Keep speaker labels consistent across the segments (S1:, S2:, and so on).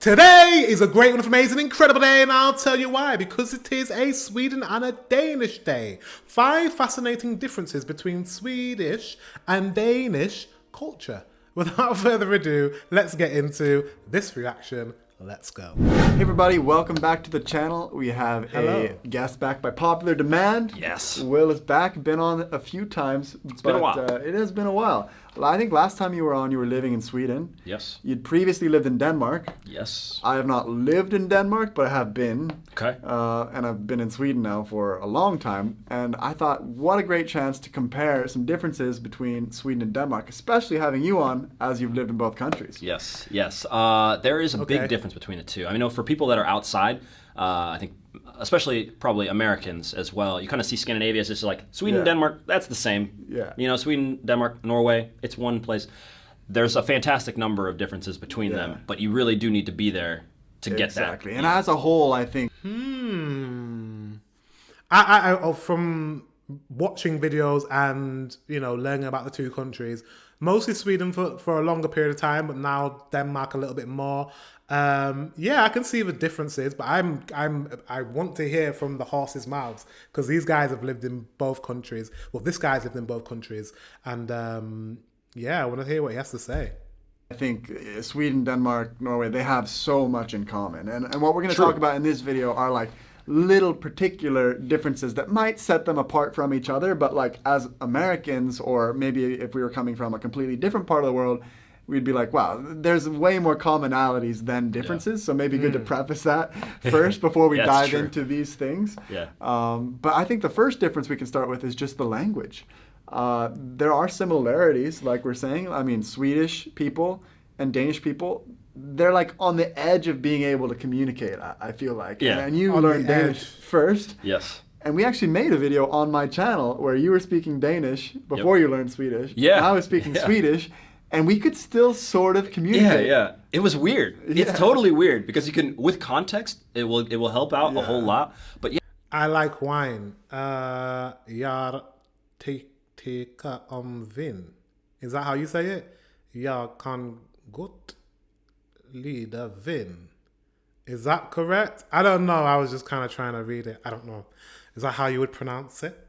S1: Today is a great, wonderful, amazing, incredible day, and I'll tell you why. Because it is a Sweden and a Danish day. 5 fascinating differences between Swedish and Danish culture. Without further ado, let's get into this reaction. Let's go.
S2: Hey everybody, welcome back to the channel. We have a guest back by popular demand.
S3: Yes.
S2: Will is back, been on a few times.
S3: It's been a while.
S2: It has been a while. Well, I think last time you were on, you were living in Sweden.
S3: Yes.
S2: You'd previously lived in Denmark.
S3: Yes.
S2: I have not lived in Denmark, but I have been.
S3: Okay.
S2: And I've been in Sweden now for a long time. And I thought, what a great chance to compare some differences between Sweden and Denmark, especially having you on as you've lived in both countries.
S3: Yes. Yes. There is a big difference between the two. I mean, for people that are outside, I think, especially probably Americans as well, you kind of see Scandinavia as just like Sweden, Denmark, that's the same.
S2: Yeah.
S3: You know, Sweden, Denmark, Norway, it's one place. There's a fantastic number of differences between them, but you really do need to be there to get that.
S2: Exactly. And as a whole, I think.
S1: I from watching videos and, you know, learning about the two countries, mostly Sweden for a longer period of time, but now Denmark a little bit more. Yeah, I can see the differences, but I want to hear from the horse's mouths because these guys have lived in both countries. Well, this guy's lived in both countries, and yeah, I want to hear what he has to say.
S2: I think Sweden, Denmark, Norway, they have so much in common. And what we're going to talk about in this video are like little particular differences that might set them apart from each other, but like as Americans, or maybe if we were coming from a completely different part of the world, we'd be like, wow, there's way more commonalities than differences. So maybe good to preface that first before we dive into these things.
S3: Yeah.
S2: But I think the first difference we can start with is just the language. There are similarities, like we're saying. I mean, Swedish people and Danish people, they're like on the edge of being able to communicate, I feel like.
S3: Yeah.
S2: And you learned Danish first.
S3: Yes.
S2: And we actually made a video on my channel where you were speaking Danish before you learned Swedish.
S3: Yeah.
S2: And I was speaking Swedish. And we could still sort of communicate.
S3: Yeah. It was weird. It's totally weird because you can, with context, it will help out a whole lot. But yeah.
S1: I like wine. Jag tycker om vin. Is that how you say it? Jag kan gott lida vin. Is that correct? I don't know. I was just kind of trying to read it. I don't know. Is that how you would pronounce it?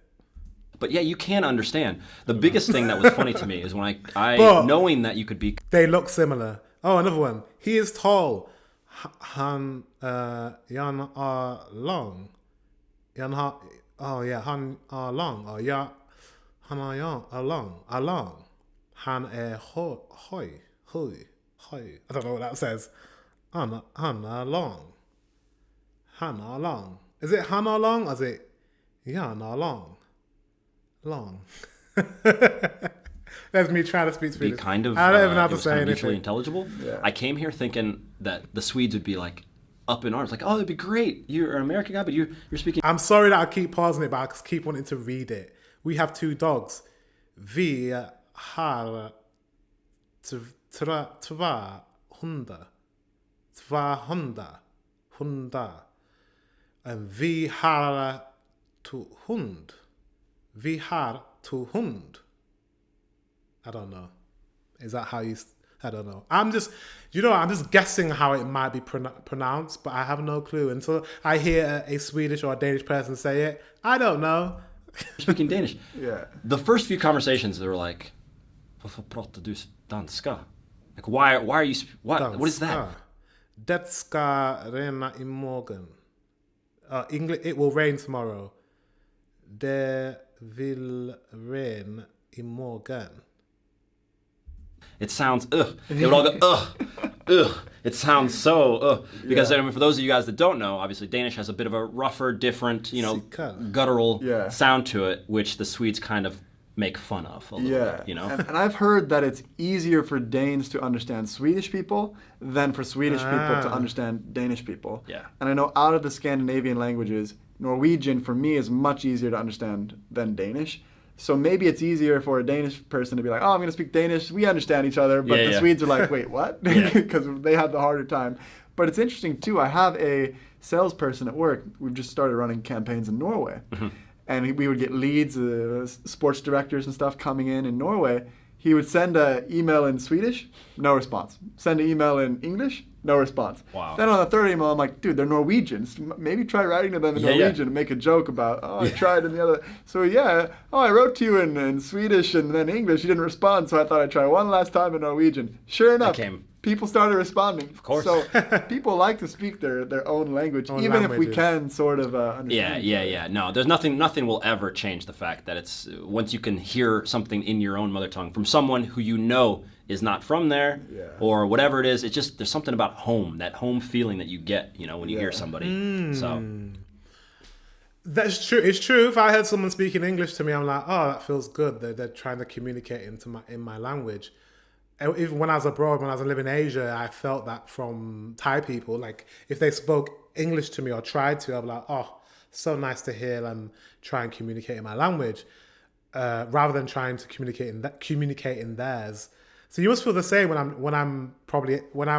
S3: But yeah, you can understand. The biggest thing that was funny to me is when I knowing that you could be.
S1: They look similar. Oh, another one. He is tall. Han Jan are long. Han are long. Oh yeah. Han are long. Han hoi. I don't know what that says. Han are long. Han are long. Is it han are long or is it Jan are long? Long. That's me trying to speak Swedish.
S3: Be kind of,
S1: I don't even have
S3: it
S1: to
S3: was
S1: say
S3: kind of
S1: anything.
S3: mutually intelligible. Yeah. I came here thinking that the Swedes would be like up in arms, like, oh, that'd be great. You're an American guy, but you're speaking.
S1: I'm sorry that I keep pausing it, but I just keep wanting to read it. We have 2 dogs. Vi har två hundar. Hundar. And vi har 2 hund. Vi har 2 hund. I don't know. Is that how you... I don't know. I'm just guessing how it might be pronounced, but I have no clue. Until I hear a Swedish or a Danish person say it, I don't know.
S3: Speaking Danish.
S2: Yeah.
S3: The first few conversations, they were like, varför pratar du danska? Like, why are you... What is that?
S1: Det ska regna imorgon. English, it will rain tomorrow. Det vill regna imorgon.
S3: It sounds It would all go It sounds so because I mean, for those of you guys that don't know, obviously Danish has a bit of a rougher, different, you know, guttural sound to it, which the Swedes kind of make fun of a little bit, you know.
S2: And I've heard that it's easier for Danes to understand Swedish people than for Swedish people to understand Danish people.
S3: Yeah.
S2: And I know out of the Scandinavian languages, Norwegian for me is much easier to understand than Danish. So maybe it's easier for a Danish person to be like, oh, I'm going to speak Danish. We understand each other. But the Swedes are like, wait, what? Because they have the harder time. But it's interesting, too. I have a salesperson at work. We've just started running campaigns in Norway. And we would get leads, sports directors and stuff coming in Norway. He would send an email in Swedish, no response. Send an email in English, No response.
S3: Wow.
S2: Then on the third email, I'm like, dude, they're Norwegians. Maybe try writing to them in Norwegian and make a joke about, I tried in the other. So I wrote to you in Swedish and then English. You didn't respond, so I thought I'd try one last time in Norwegian. Sure enough, people started responding.
S3: Of course.
S2: So people like to speak their own language, even if we can sort of understand.
S3: Yeah. No, there's nothing will ever change the fact that it's once you can hear something in your own mother tongue from someone who you know is not from there or whatever it is. It's just there's something about home, that home feeling that you get, when you hear somebody. So
S1: that's true. It's true. If I heard someone speaking English to me, I'm like, oh, that feels good. They're trying to communicate in my language. Even when I was abroad, when I was living in Asia, I felt that from Thai people. Like if they spoke English to me or tried to, I'd be like, oh, so nice to hear them try and communicate in my language, rather than trying to communicate in theirs. So you must feel the same when I'm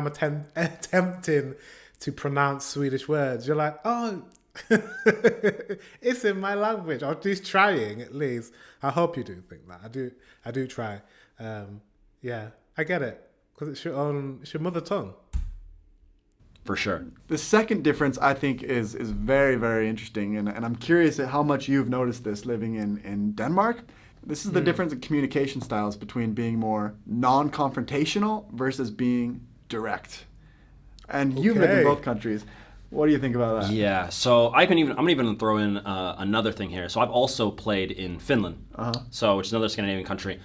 S1: attempting to pronounce Swedish words. You're like, oh, it's in my language, or at least trying. At least I hope you do think that. I do try. I get it because it's your mother tongue.
S3: For sure.
S2: The second difference I think is very, very interesting, and I'm curious at how much you've noticed this living in Denmark. This is the difference in communication styles between being more non-confrontational versus being direct. And you've lived in both countries. What do you think about that?
S3: Yeah, so I'm gonna even throw in another thing here. So I've also played in Finland, which is another Scandinavian country,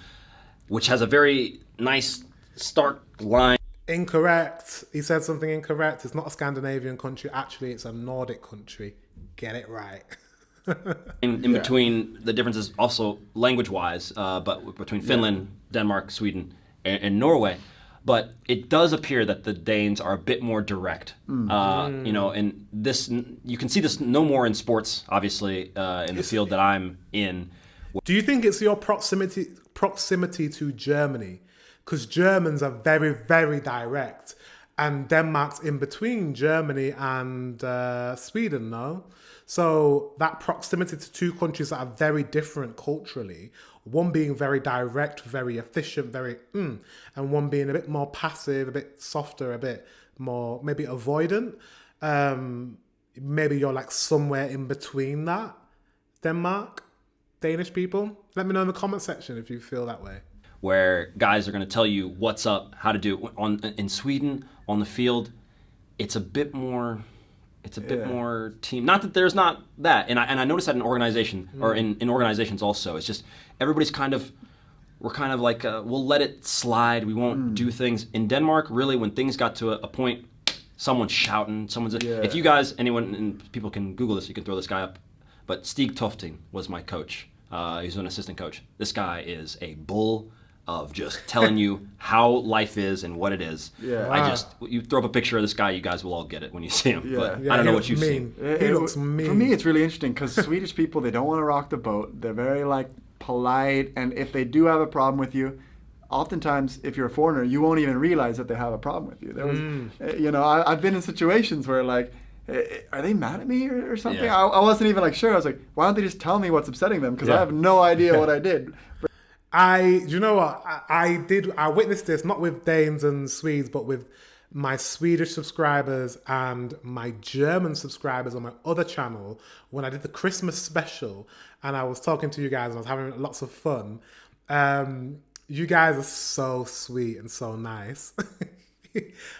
S3: which has a very nice stark line.
S1: Incorrect. He said something incorrect. It's not a Scandinavian country. Actually, it's a Nordic country. Get it right.
S3: in between, the differences also language-wise, but between Finland, Denmark, Sweden, and Norway. But it does appear that the Danes are a bit more direct. And this, you can see this no more in sports, obviously, in the field that I'm in.
S1: Do you think it's your proximity to Germany? Because Germans are very, very direct. And Denmark's in between Germany and Sweden, no? So that proximity to two countries that are very different culturally, one being very direct, very efficient, and one being a bit more passive, a bit softer, a bit more maybe avoidant. Maybe you're like somewhere in between that. Denmark, Danish people, let me know in the comment section if you feel that way.
S3: Where guys are going to tell you what's up, how to do it. In Sweden, on the field, it's a bit more team. Not that there's not that, and I noticed that in organization or in organizations also. It's just everybody's we're kind of like we'll let it slide. We won't do things. In Denmark, really, when things got to a point, someone's shouting. If you guys, anyone, and people can Google this, you can throw this guy up. But Stig Tofting was my coach. He's an assistant coach. This guy is a bull of just telling you how life is and what it is. Yeah. Wow. You throw up a picture of this guy, you guys will all get it when you see him. Yeah. But I don't know what you've seen.
S1: He looks mean.
S2: For me, it's really interesting because Swedish people, they don't want to rock the boat. They're very polite, and if they do have a problem with you, oftentimes, if you're a foreigner, you won't even realize that they have a problem with you. There was, I've been in situations where are they mad at me or something? Yeah. I wasn't even sure. I was like, why don't they just tell me what's upsetting them? Because I have no idea what I did.
S1: You know what? I witnessed this, not with Danes and Swedes, but with my Swedish subscribers and my German subscribers on my other channel when I did the Christmas special and I was talking to you guys and I was having lots of fun. You guys are so sweet and so nice.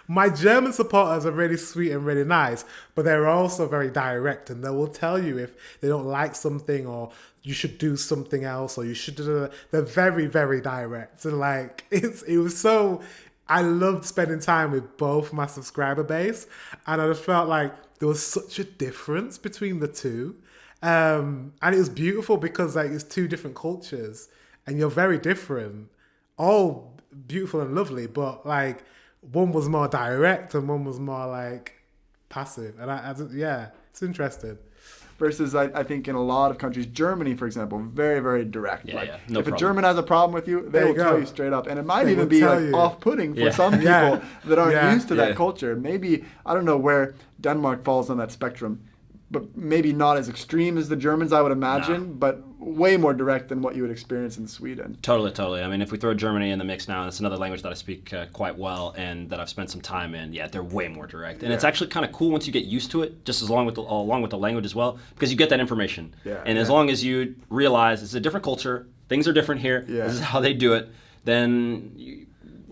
S1: My German supporters are really sweet and really nice, but they're also very direct and they will tell you if they don't like something or you should do something else or you should do. They're very, very direct. And it was so, I loved spending time with both my subscriber base and I just felt like there was such a difference between the two. And it was beautiful because it's two different cultures and you're very different, all beautiful and lovely, but one was more direct and one was more passive. And it's interesting.
S2: Versus, I think in a lot of countries, Germany, for example, very, very direct.
S3: No
S2: if
S3: problem.
S2: A German has a problem with you, they will tell you straight up. And it might even be off-putting for some people that aren't used to that culture. Maybe, I don't know where Denmark falls on that spectrum. but maybe not as extreme as the Germans, I would imagine, but way more direct than what you would experience in Sweden.
S3: Totally. I mean, if we throw Germany in the mix now, that's another language that I speak quite well and that I've spent some time in. Yeah, they're way more direct, and it's actually kind of cool once you get used to it, just along with the language as well, because you get that information.
S2: Yeah,
S3: and as long as you realize it's a different culture, things are different here. This is how they do it. Then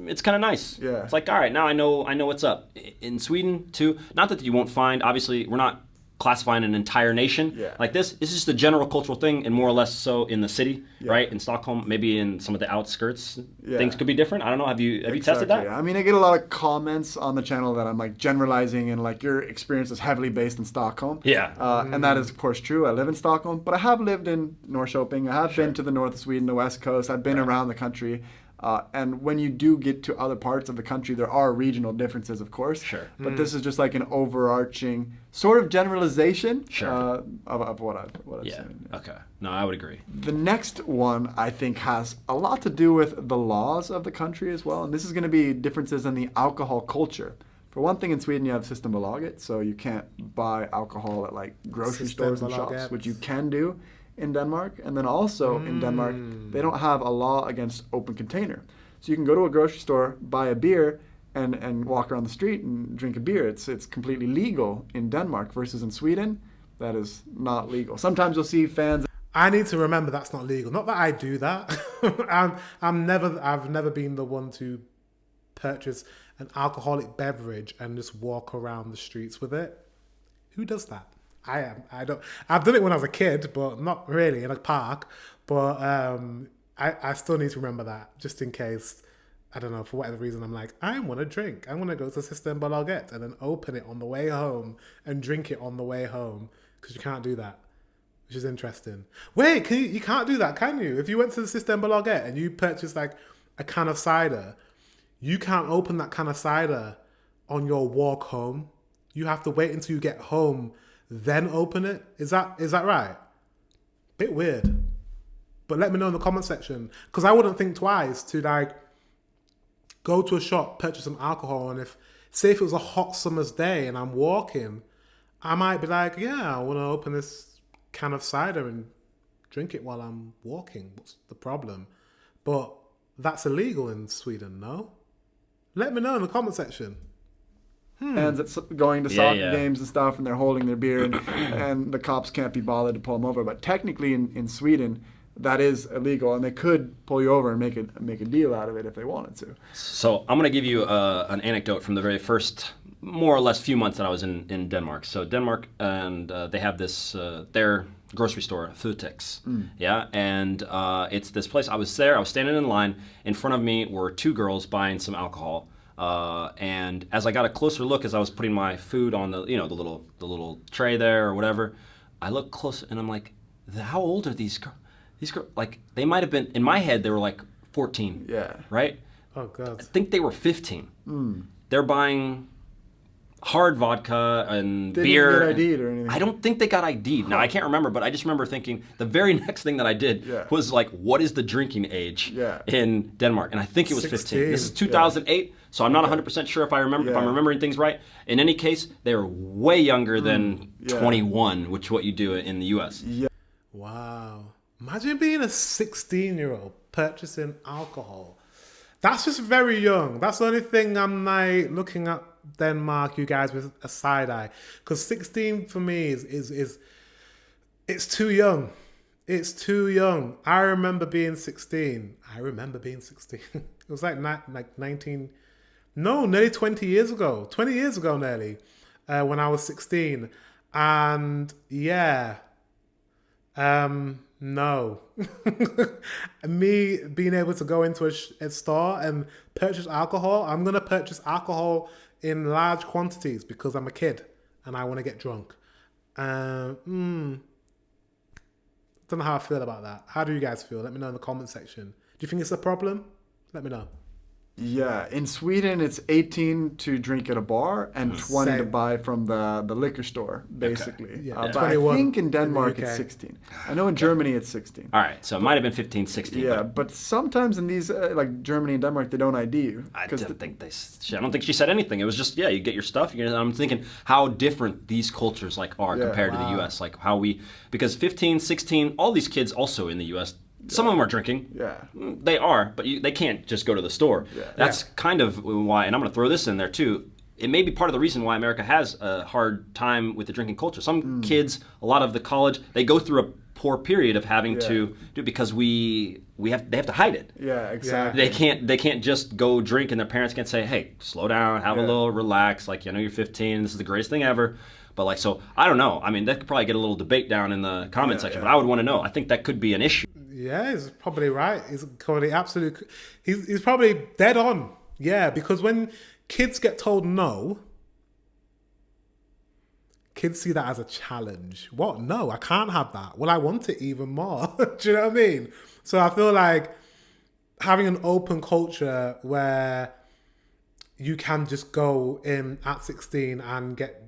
S3: it's kind of nice.
S2: Yeah.
S3: It's like, all right, now I know what's up. In Sweden too. Not that you won't find. Obviously, we're not classifying an entire nation like this. This is just a general cultural thing, and more or less so in the city, right? In Stockholm, maybe in some of the outskirts, things could be different. I don't know. Have you tested that?
S2: I mean, I get a lot of comments on the channel that I'm like generalizing and like your experience is heavily based in Stockholm. And that is of course true. I live in Stockholm, but I have lived in Norrköping. I have been to the north of Sweden, the west coast. I've been around the country. And when you do get to other parts of the country, there are regional differences, of course. But this is just like an overarching sort of generalization of what I've seen.
S3: Okay. No, I would agree.
S2: The next one, I think, has a lot to do with the laws of the country as well. And this is going to be differences in the alcohol culture. For one thing, in Sweden, you have Systembolaget, so you can't buy alcohol at like grocery stores and shops, which you can do in Denmark. And then also in Denmark, they don't have a law against open container. So you can go to a grocery store, buy a beer, and walk around the street and drink a beer. It's completely legal in Denmark versus in Sweden, that is not legal. Sometimes you'll see fans.
S1: I need to remember that's not legal. Not that I do that. I've never been the one to purchase an alcoholic beverage and just walk around the streets with it. Who does that? I don't. I've done it when I was a kid, but not really in a park. But I still need to remember that, just in case. I don't know, for whatever reason, I'm like, I want to drink. I want to go to Systembolaget and then open it on the way home and drink it on the way home, because you can't do that, which is interesting. Wait, you can't do that, can you? If you went to the Systembolaget and you purchased like a can of cider, you can't open that can of cider on your walk home. You have to wait until you get home, then open it. Is that right? Bit weird. But let me know in the comment section, because I wouldn't think twice to like go to a shop, purchase some alcohol, and say if it was a hot summer's day and I'm walking, I might be like, yeah, I want to open this can of cider and drink it while I'm walking. What's the problem? But that's illegal in Sweden, no? Let me know in the comment section.
S2: Fans that's going to soccer games and stuff, and they're holding their beer, and the cops can't be bothered to pull them over. But technically, in Sweden, that is illegal, and they could pull you over and make a deal out of it if they wanted to.
S3: So I'm going to give you an anecdote from the very first, more or less, few months that I was in Denmark. So Denmark, and they have this their grocery store, Føtex, and it's this place. I was there. I was standing in line. In front of me were two girls buying some alcohol. And as I got a closer look, as I was putting my food on the little tray there or whatever, I looked closer and I'm like, how old are these girls? These girls, like, they might have been, in my head, they were like 14.
S2: Yeah.
S3: Right?
S1: Oh, God.
S3: I think they were 15. They're buying hard vodka and beer.
S2: Didn't get ID'd or anything.
S3: I don't think they got ID'd. Now, I can't remember, but I just remember thinking the very next thing that I did was like, what is the drinking age in Denmark? And I think it was 15. This is 2008, so I'm not 100% sure if I'm remembering things right. In any case, they were way younger than 21, which is what you do in the U.S.
S2: Yeah.
S1: Wow. Imagine being a 16-year-old purchasing alcohol. That's just very young. That's the only thing I'm like looking at Denmark, you guys, with a side eye. Because 16 for me is it's too young. It's too young. I remember being 16. It was like 19, no, nearly 20 years ago. 20 years ago nearly, when I was 16. And yeah, no. Me being able to go into a store and purchase alcohol, I'm going to purchase alcohol in large quantities because I'm a kid and I want to get drunk. Don't know how I feel about that. How do you guys feel? Let me know in the comment section. Do you think it's a problem? Let me know.
S2: Yeah, in Sweden it's 18 to drink at a bar and 20 to
S1: Same.
S2: buy from the liquor store, basically.
S1: Yeah,
S2: But I
S1: 21
S2: think in
S1: in the
S2: Denmark
S1: UK.
S2: it's 16. I know in Germany it's 16.
S3: All right, so it might have been 15, 16.
S2: Yeah,
S3: but
S2: but sometimes in these like Germany and Denmark they don't ID you.
S3: I
S2: 'cause
S3: didn't think I don't think she said anything. It was just, yeah, you get your stuff. I'm thinking how different these cultures like are
S2: Yeah,
S3: compared to the U.S. Like how because 15, 16, all these kids also in the U.S. Some of them are drinking.
S2: Yeah.
S3: They are, but they can't just go to the store.
S2: Yeah.
S3: That's kind of why, and I'm going to throw this in there too. It may be part of the reason why America has a hard time with the drinking culture. Some kids, a lot of the college, they go through a poor period of having to do it because they have to hide it.
S2: Yeah, exactly.
S3: They can't just go drink and their parents can't say, hey, slow down, have a little relax. Like, you're 15, this is the greatest thing ever. But like, so I don't know. I mean, that could probably get a little debate down in the comment section, but I would want to know. I think that could be an issue.
S1: Yeah, he's probably right. He's probably absolutely. He's probably dead on. Yeah, because when kids get told no, kids see that as a challenge. What? No, I can't have that. Well, I want it even more. Do you know what I mean? So I feel like having an open culture where you can just go in at 16 and get,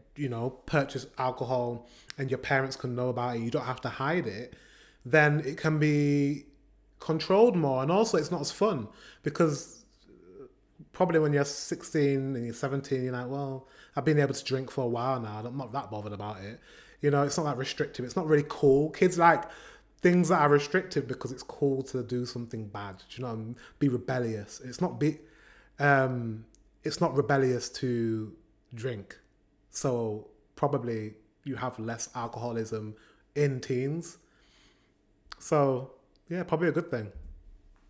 S1: purchase alcohol and your parents can know about it. You don't have to hide it. Then it can be controlled more. And also it's not as fun because probably when you're 16 and you're 17, you're like, well, I've been able to drink for a while now. I'm not that bothered about it. It's not that restrictive. It's not really cool. Kids like things that are restrictive because it's cool to do something bad. Do you know what I mean? Be rebellious. It's not rebellious to drink. So probably you have less alcoholism in teens. So yeah, probably a good thing.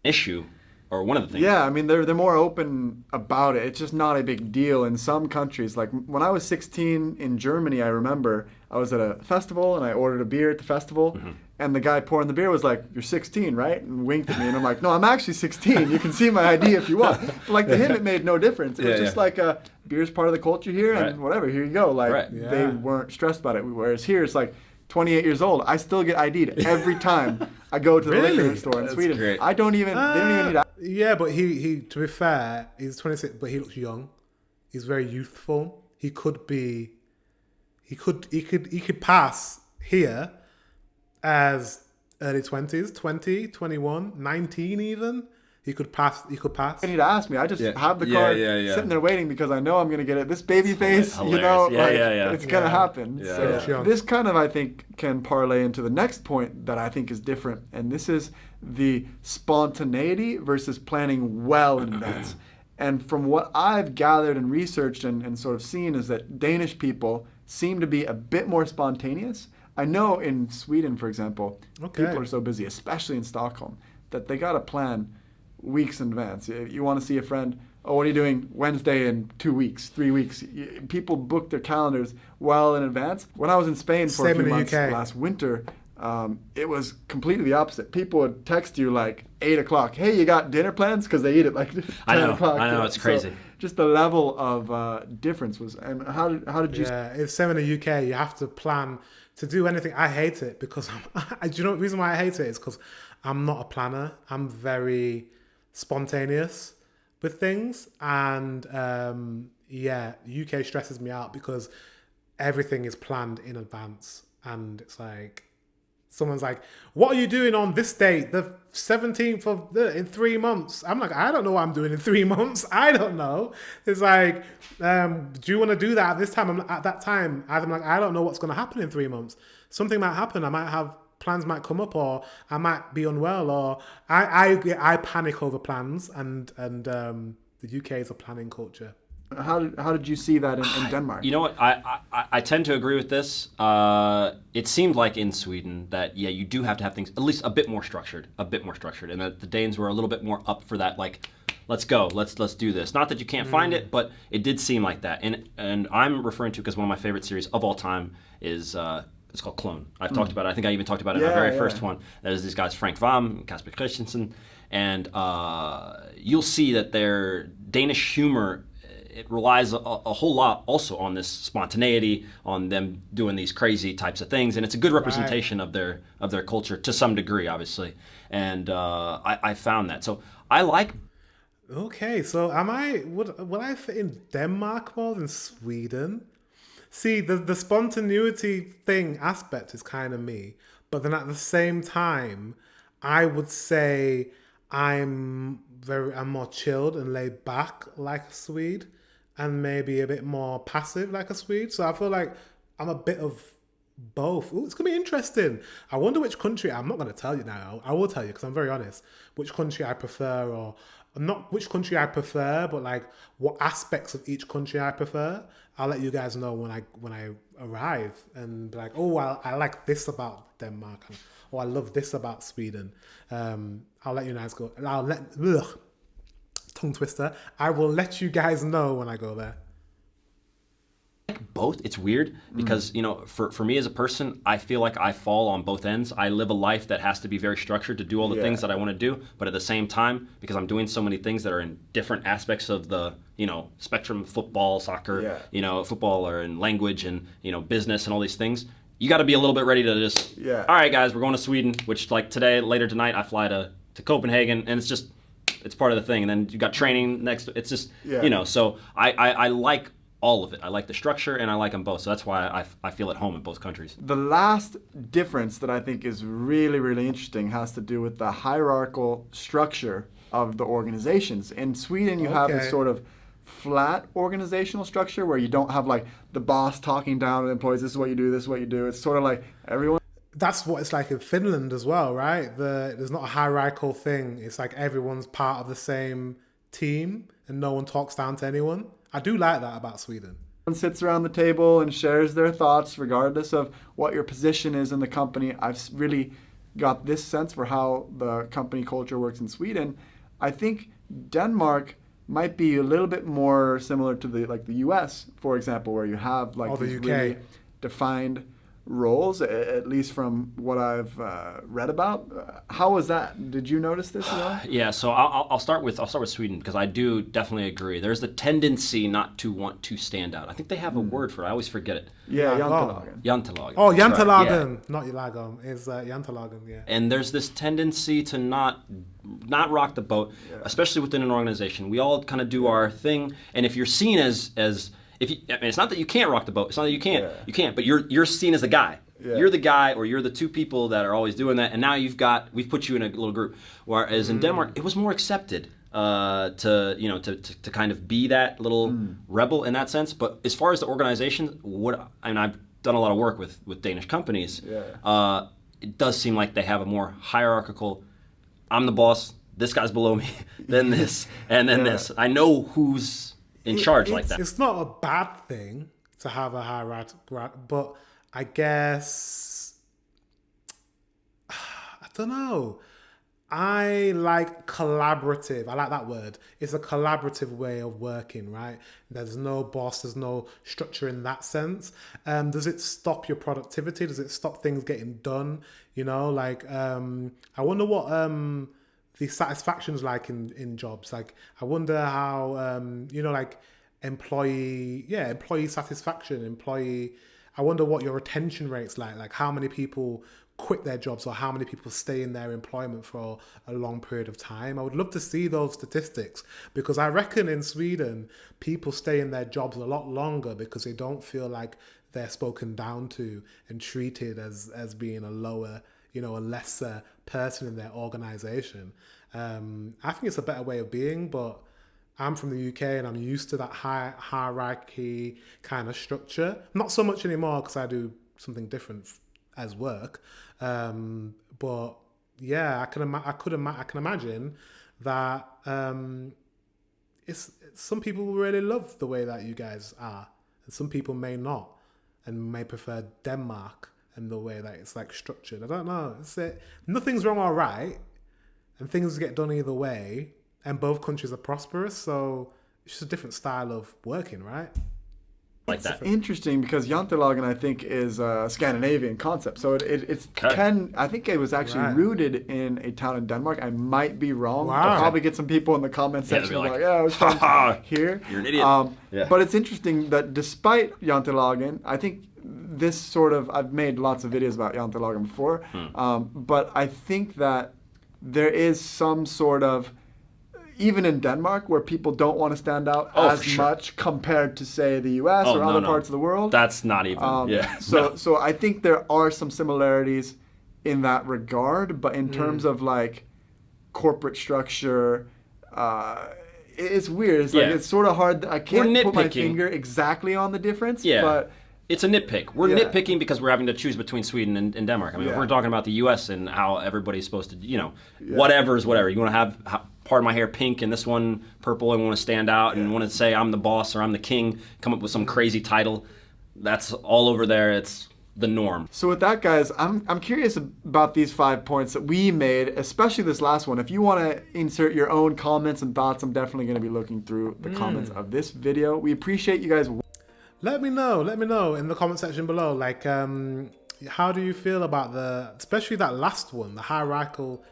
S3: Issue, or one of the things.
S2: Yeah, I mean they're more open about it. It's just not a big deal in some countries. Like when I was 16 in Germany, I remember I was at a festival and I ordered a beer at the festival, and the guy pouring the beer was like, "You're 16, right?" and winked at me, and I'm like, "No, I'm actually 16. You can see my ID if you want." But like to him, it made no difference. It was just like beer's part of the culture here, and whatever. Here you go. Like they weren't stressed about it. Whereas here, it's like 28 years old. I still get ID'd every time I go to the liquor store in Sweden.
S3: Great.
S2: I don't even. They don't even need.
S1: Yeah, but he to be fair, he's 26, but he looks young. He's very youthful. He could pass here as early 20s, 20, 21, 19 even. He could pass.
S2: I need to ask me. I just have the card sitting there waiting because I know I'm going to get it. This baby face, it's going to happen.
S3: Yeah,
S2: so this kind of, I think, can parlay into the next point that I think is different. And this is the spontaneity versus planning well in advance. And from what I've gathered and researched and sort of seen is that Danish people seem to be a bit more spontaneous. I know in Sweden, for example, people are so busy, especially in Stockholm, that they got to plan weeks in advance. If you want to see a friend, oh, what are you doing Wednesday in 2 weeks, 3 weeks? People book their calendars well in advance. When I was in Spain for a few months last winter, it was completely the opposite. People would text you like 8 o'clock. Hey, you got dinner plans? Because they eat at like 10 o'clock.
S3: I know, it's crazy.
S2: So just the level of difference was. And how did you?
S1: Yeah, it's same in the UK. You have to plan to do anything. I hate it because do you know the reason why I hate it is because I'm not a planner. I'm very spontaneous with things, and UK stresses me out because everything is planned in advance, and it's like someone's like, "What are you doing on this date, the 17th of in 3 months?" I'm like, I don't know what I'm doing in 3 months. I don't know. It's like, do you want to do that at this time? I'm at that time. I'm like, I don't know what's going to happen in 3 months. Something might happen. I might have plans might come up, or I might be unwell, or I panic over plans, and the UK is a planning culture.
S2: How did you see that in Denmark?
S3: You know what? I tend to agree with this. It seemed like in Sweden that you do have to have things at least a bit more structured, and that the Danes were a little bit more up for that. Like, let's go, let's do this. Not that you can't find it, but it did seem like that. And I'm referring to because one of my favorite series of all time is. It's called Clone. I've talked about it. I think I even talked about it in my very first one. There's these guys, Frank Vam, Kasper Christensen, and you'll see that their Danish humor, it relies a whole lot also on this spontaneity, on them doing these crazy types of things, and it's a good representation of their culture to some degree, obviously. And I found that. So I like.
S1: Okay, so am I would I fit in Denmark more than Sweden? See, the spontaneity thing aspect is kind of me, but then at the same time, I would say I'm more chilled and laid back like a Swede, and maybe a bit more passive like a Swede. So I feel like I'm a bit of both. Ooh, it's gonna be interesting. I wonder which country. I'm not gonna tell you now. I will tell you because I'm very honest. Which country I prefer, or not which country I prefer, but like what aspects of each country I prefer. I'll let you guys know when I arrive and be like, oh, I like this about Denmark, or I love this about Sweden. I'll let you guys go. Tongue twister. I will let you guys know when I go there.
S3: Both. It's weird because, for me as a person, I feel like I fall on both ends. I live a life that has to be very structured to do all the things that I want to do, but at the same time, because I'm doing so many things that are in different aspects of the spectrum, football, soccer, football, or in language and business and all these things, you got to be a little bit ready to just all right guys, we're going to Sweden, which like later tonight I fly to Copenhagen, and it's part of the thing, and then you got training next. It's just so I like all of it. I like the structure and I like them both. So that's why I feel at home in both countries.
S2: The last difference that I think is really, really interesting has to do with the hierarchical structure of the organizations. In Sweden, you have this sort of flat organizational structure where you don't have like the boss talking down to the employees, this is what you do, this is what you do. It's sort of like everyone.
S1: That's what it's like in Finland as well, right? There's not a hierarchical thing. It's like everyone's part of the same team and no one talks down to anyone. I do like that about Sweden.
S2: Everyone sits around the table and shares their thoughts regardless of what your position is in the company. I've really got this sense for how the company culture works in Sweden. I think Denmark might be a little bit more similar to the US, for example, where you have like these really defined roles, at least from what I've read about. How was that? Did you notice this at all?
S3: Yeah, so I'll start with Sweden because I do definitely agree. There's the tendency not to want to stand out. I think they have a word for it. I always forget it.
S2: Yeah, Jantelagen.
S3: Jantelagen.
S1: Oh, Jantelagen, right. Not Lagom. It's Jantelagen. Yeah.
S3: And there's this tendency to not rock the boat, especially within an organization. We all kind of do our thing, and if you're seen as it's not that you can't rock the boat. It's not that you can't. You can't. But you're seen as the guy. Yeah. You're the guy, or you're the two people that are always doing that. And now we've put you in a little group. Whereas in Denmark, it was more accepted to kind of be that little rebel in that sense. But as far as the organization, I've done a lot of work with Danish companies. Yeah. It does seem like they have a more hierarchical. I'm the boss. This guy's below me. Then this, and then this. I know who's in charge like that.
S1: It's not a bad thing to have a hierarchy, but I guess I don't know. I like collaborative. I like that word. It's a collaborative way of working, right? There's no boss. There's no structure in that sense. Does it stop your productivity? Does it stop things getting done? I wonder what the satisfaction's like in jobs. Like, I wonder how employee satisfaction, I wonder what your retention rate's like how many people quit their jobs or how many people stay in their employment for a long period of time. I would love to see those statistics, because I reckon in Sweden people stay in their jobs a lot longer because they don't feel like they're spoken down to and treated as being a lower, a lesser person in their organization. I think it's a better way of being, but I'm from the UK and I'm used to that hierarchy kind of structure. Not so much anymore because I do something different as work. But yeah, I can imagine that some people really love the way that you guys are, and some people may not, and may prefer Denmark and the way that it's like structured. I don't know. Nothing's wrong or right, and things get done either way. And both countries are prosperous, so it's just a different style of working, right?
S3: Like that.
S2: It's interesting because Jantelagen, I think, is a Scandinavian concept. So I think it was actually rooted in a town in Denmark. I might be wrong.
S1: Wow.
S2: I'll probably get some people in the comment section I was from here.
S3: You're an idiot.
S2: But it's interesting that despite Jantelagen, I think this sort of, I've made lots of videos about Jantelagen before, but I think that there is some sort of, even in Denmark, where people don't want to stand out as much compared to, say, the U.S. or other parts of the world.
S3: That's not even.
S2: So I think there are some similarities in that regard, but in terms of like corporate structure, it's weird. It's like it's sort of hard. I can't put my finger exactly on the difference.
S3: Yeah.
S2: But
S3: it's a nitpick. We're nitpicking because we're having to choose between Sweden and Denmark. I mean, if we're talking about the U.S. and how everybody's supposed to, you know, whatever is whatever. You want to have part of my hair pink and this one purple and want to stand out and want to say I'm the boss or I'm the king, come up with some crazy title. That's all over there. It's the norm.
S2: So with that, guys, I'm curious about these 5 points that we made, especially this last one. If you want to insert your own comments and thoughts, I'm definitely going to be looking through the comments of this video. We appreciate you guys.
S1: Let me know in the comment section below, like, how do you feel about especially that last one, the hierarchical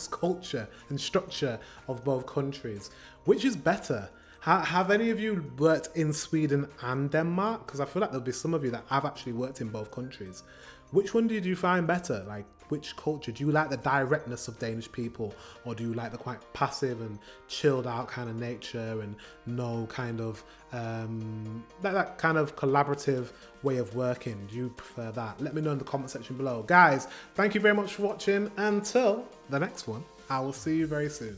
S1: culture and structure of both countries? Which is better? Have any of you worked in Sweden and Denmark? Because I feel like there'll be some of you that have actually worked in both countries. Which one did you find better? Like, which culture? Do you like the directness of Danish people, or do you like the quite passive and chilled out kind of nature and no kind of that kind of collaborative way of working? Do you prefer that? Let me know in the comment section below. Guys, thank you very much for watching. Until the next one, I will see you very soon.